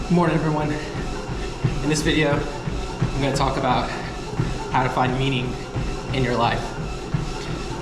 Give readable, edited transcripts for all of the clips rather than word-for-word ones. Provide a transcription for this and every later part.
Good morning, everyone. In this video, I'm going to talk about how to find meaning in your life.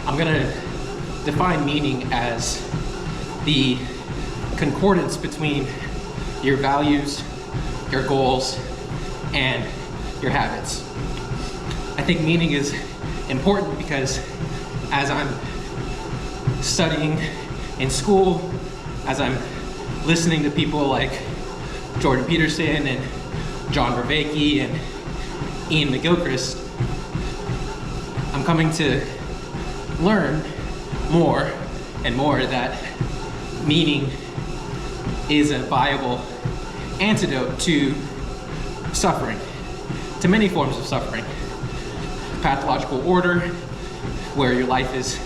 I'm going to define meaning as the concordance between your values, your goals, and your habits. I think meaning is important because as I'm studying in school, as I'm listening to people like Jordan Peterson and John Vervaeke and Ian McGilchrist, I'm coming to learn more and more that meaning is a viable antidote to suffering, to many forms of suffering. Pathological order, where your life is,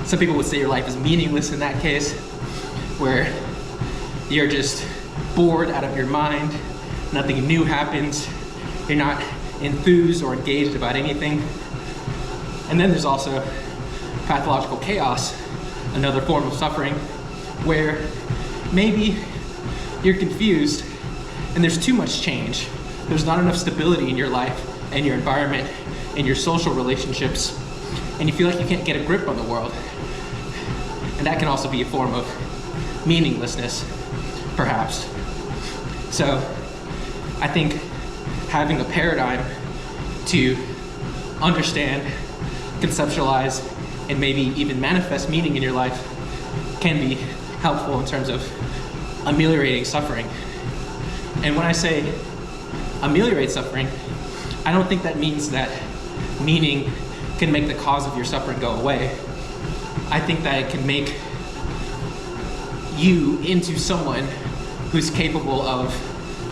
some people would say your life is meaningless in that case, where you're just bored out of your mind, nothing new happens, you're not enthused or engaged about anything. And then there's also pathological chaos, another form of suffering, where maybe you're confused and there's too much change. There's not enough stability in your life and your environment and your social relationships, and you feel like you can't get a grip on the world. And that can also be a form of meaninglessness, perhaps. So I think having a paradigm to understand, conceptualize, and maybe even manifest meaning in your life can be helpful in terms of ameliorating suffering. And when I say ameliorate suffering, I don't think that means that meaning can make the cause of your suffering go away. I think that it can make you into someone who's capable of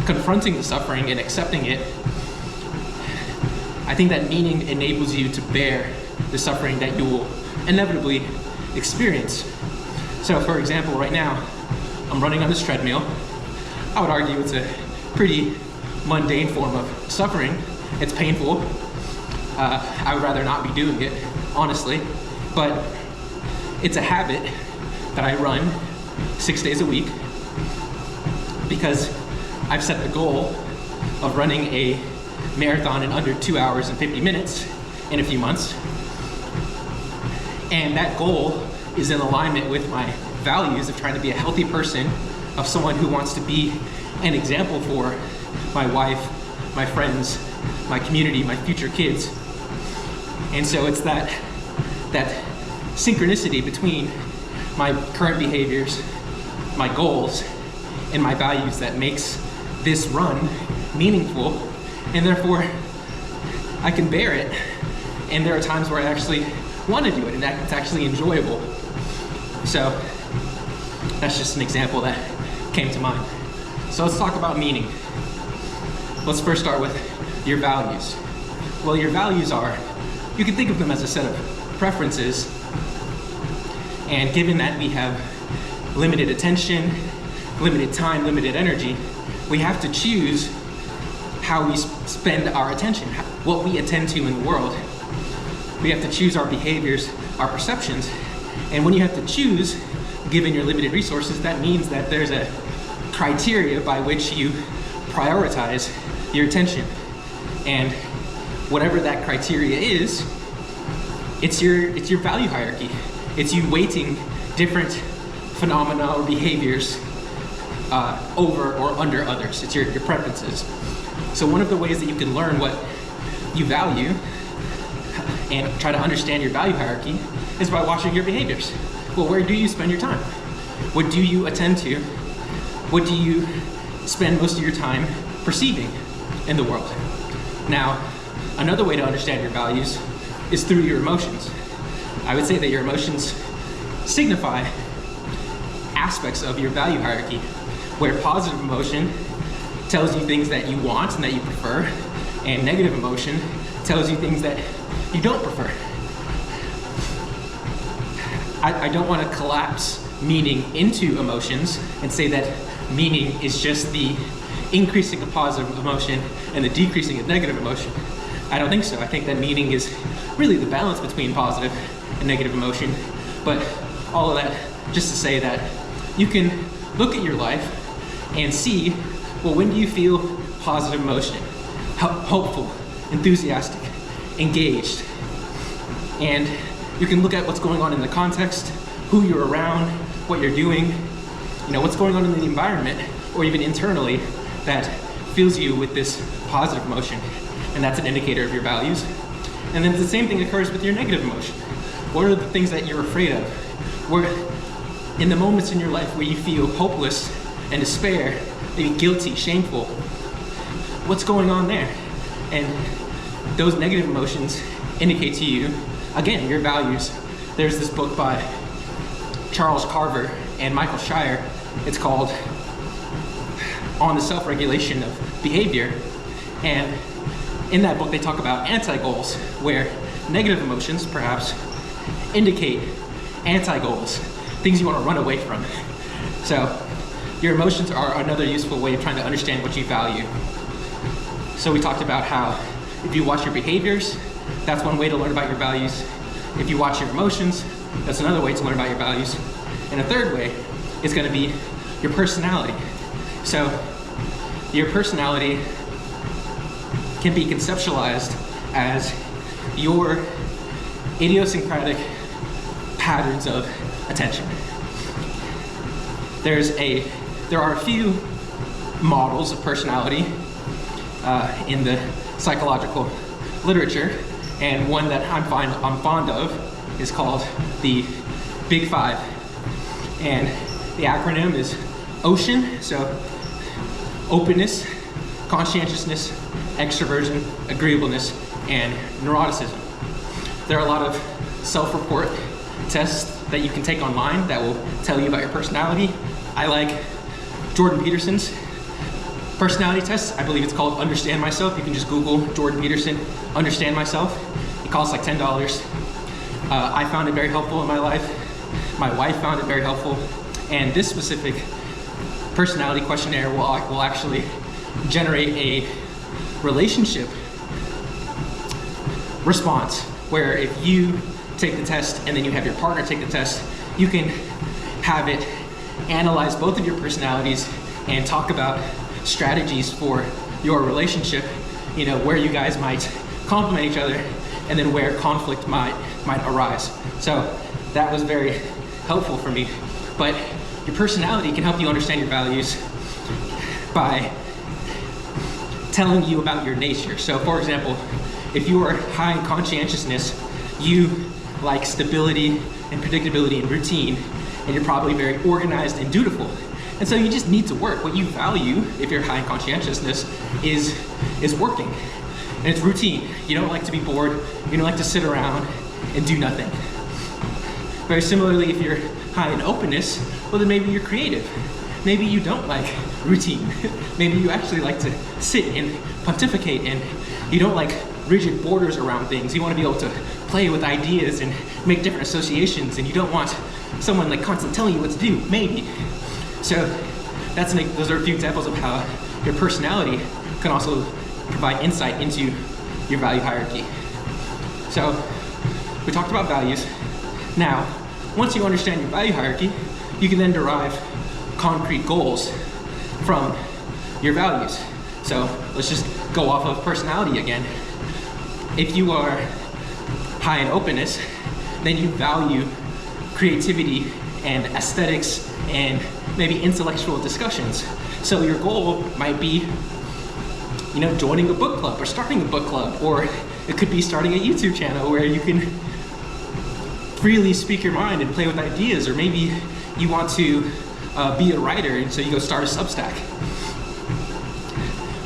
confronting the suffering and accepting it. I think that meaning enables you to bear the suffering that you will inevitably experience. So for example, right now, I'm running on this treadmill. I would argue it's a pretty mundane form of suffering. It's painful. I would rather not be doing it, honestly, but it's a habit that I run 6 days a week because I've set the goal of running a marathon in under 2 hours and 50 minutes in a few months. And that goal is in alignment with my values of trying to be a healthy person, of someone who wants to be an example for my wife, my friends, my community, my future kids. And so it's that synchronicity between my current behaviors, my goals, and my values that makes this run meaningful, and therefore I can bear it. And there are times where I actually want to do it, and that it's actually enjoyable. So that's just an example that came to mind. So let's talk about meaning. Let's first start with your values. Well, your values are, you can think of them as a set of preferences, and given that we have limited attention, limited time, limited energy, we have to choose how we spend our attention, what we attend to in the world. We have to choose our behaviors, our perceptions. And when you have to choose, given your limited resources, that means that there's a criteria by which you prioritize your attention. And whatever that criteria is, it's your value hierarchy. It's you weighting different phenomena or behaviors over or under others. It's your preferences. So one of the ways that you can learn what you value and try to understand your value hierarchy is by watching your behaviors. Well, where do you spend your time? What do you attend to? What do you spend most of your time perceiving in the world? Now, another way to understand your values is through your emotions. I would say that your emotions signify aspects of your value hierarchy, where positive emotion tells you things that you want and that you prefer, and negative emotion tells you things that you don't prefer. I don't want to collapse meaning into emotions and say that meaning is just the increasing of positive emotion and the decreasing of negative emotion. I don't think so. I think that meaning is really the balance between positive and negative emotion. But all of that just to say that you can look at your life and see Well, when do you feel positive emotion? Hopeful, enthusiastic, engaged. And you can look at what's going on in the context, who you're around, what you're doing, what's going on in the environment, or even internally that fills you with this positive emotion. And that's an indicator of your values. And then the same thing occurs with your negative emotion. What are the things that you're afraid of? Where in the moments in your life where you feel hopeless and despair, maybe guilty, shameful, what's going on there? And those negative emotions indicate to you, again, your values. There's this book by Charles Carver and Michael Shire. It's called On the Self-Regulation of Behavior. And in that book, they talk about anti-goals, where negative emotions, perhaps, indicate anti-goals, things you want to run away from. So your emotions are another useful way of trying to understand what you value. So we talked about how if you watch your behaviors, that's one way to learn about your values. If you watch your emotions, that's another way to learn about your values. And a third way is going to be your personality. So your personality can be conceptualized as your idiosyncratic patterns of attention. There are a few models of personality in the psychological literature, and one that I'm fond of is called the Big Five. And the acronym is OCEAN, so openness, conscientiousness, extroversion, agreeableness, and neuroticism. There are a lot of self-report tests that you can take online that will tell you about your personality. I like Jordan Peterson's personality test. I believe it's called Understand Myself. You can just Google Jordan Peterson, Understand Myself. It costs like $10. I found it very helpful in my life. My wife found it very helpful. And this specific personality questionnaire will actually generate a relationship response, where if you take the test and then you have your partner take the test, you can have it analyze both of your personalities and talk about strategies for your relationship, where you guys might complement each other and then where conflict might arise. So that was very helpful for me. But your personality can help you understand your values by telling you about your nature. So for example, if you are high in conscientiousness, you like stability and predictability and routine, and you're probably very organized and dutiful. And so you just need to work. What you value, if you're high in conscientiousness, is working. And it's routine. You don't like to be bored. You don't like to sit around and do nothing. Very similarly, if you're high in openness, well then maybe you're creative. Maybe you don't like routine. Maybe you actually like to sit and pontificate, and you don't like rigid borders around things. You want to be able to play with ideas and make different associations, and you don't want someone like constantly telling you what to do, maybe. So those are a few examples of how your personality can also provide insight into your value hierarchy. So we talked about values. Now, once you understand your value hierarchy, you can then derive concrete goals from your values. So let's just go off of personality again. If you are high in openness, then you value creativity and aesthetics and maybe intellectual discussions. So your goal might be, joining a book club or starting a book club, or it could be starting a YouTube channel where you can freely speak your mind and play with ideas, or maybe you want to be a writer, and so you go start a Substack.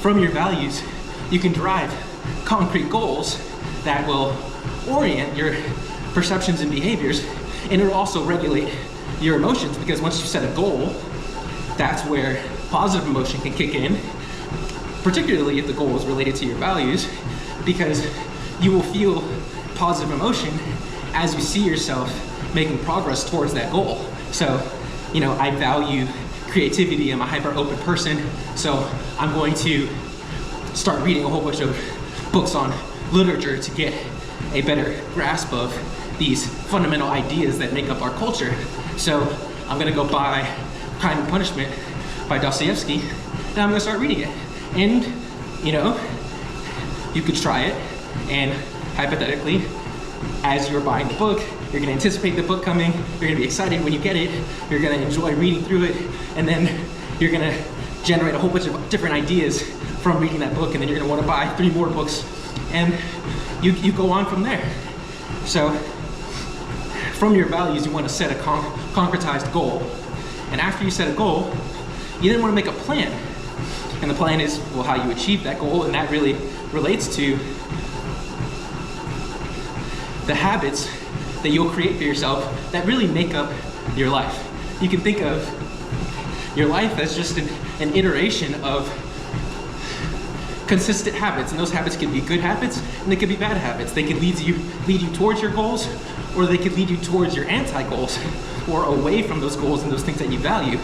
From your values, you can derive concrete goals that will orient your perceptions and behaviors, and it'll also regulate your emotions, because once you set a goal, that's where positive emotion can kick in, particularly if the goal is related to your values, because you will feel positive emotion as you see yourself making progress towards that goal. So, I value creativity. I'm a hyper open person, so I'm going to start reading a whole bunch of books on literature to get a better grasp of these fundamental ideas that make up our culture. So I'm gonna go buy Crime and Punishment by Dostoevsky, and I'm gonna start reading it. And, you know, you could try it, and hypothetically, as you're buying the book, you're gonna anticipate the book coming, you're gonna be excited when you get it, you're gonna enjoy reading through it, and then you're gonna generate a whole bunch of different ideas from reading that book, and then you're gonna wanna buy 3 more books, and you go on from there. So, from your values, you wanna set a concretized goal. And after you set a goal, you then wanna make a plan. And the plan is, well, how you achieve that goal, and that really relates to the habits that you'll create for yourself that really make up your life. You can think of your life as just an iteration of consistent habits, and those habits can be good habits and they can be bad habits. They can lead you towards your goals, or they could lead you towards your anti-goals, or away from those goals and those things that you value.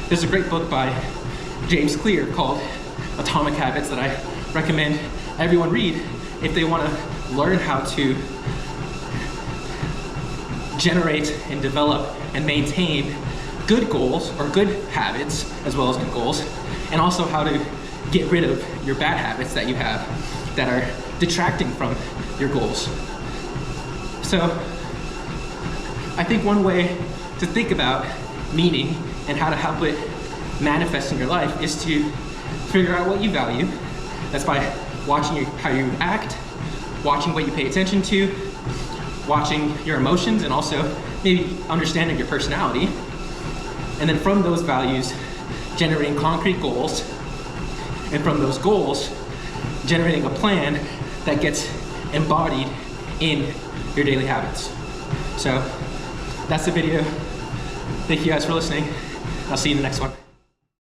There's a great book by James Clear called Atomic Habits that I recommend everyone read if they want to learn how to generate and develop and maintain good goals or good habits as well as good goals, and also how to get rid of your bad habits that you have that are detracting from your goals. So I think one way to think about meaning and how to help it manifest in your life is to figure out what you value. That's by watching how you act, watching what you pay attention to, watching your emotions, and also maybe understanding your personality. And then from those values, generating concrete goals, and from those goals, generating a plan that gets embodied in your daily habits. So that's the video. Thank you guys for listening. I'll see you in the next one.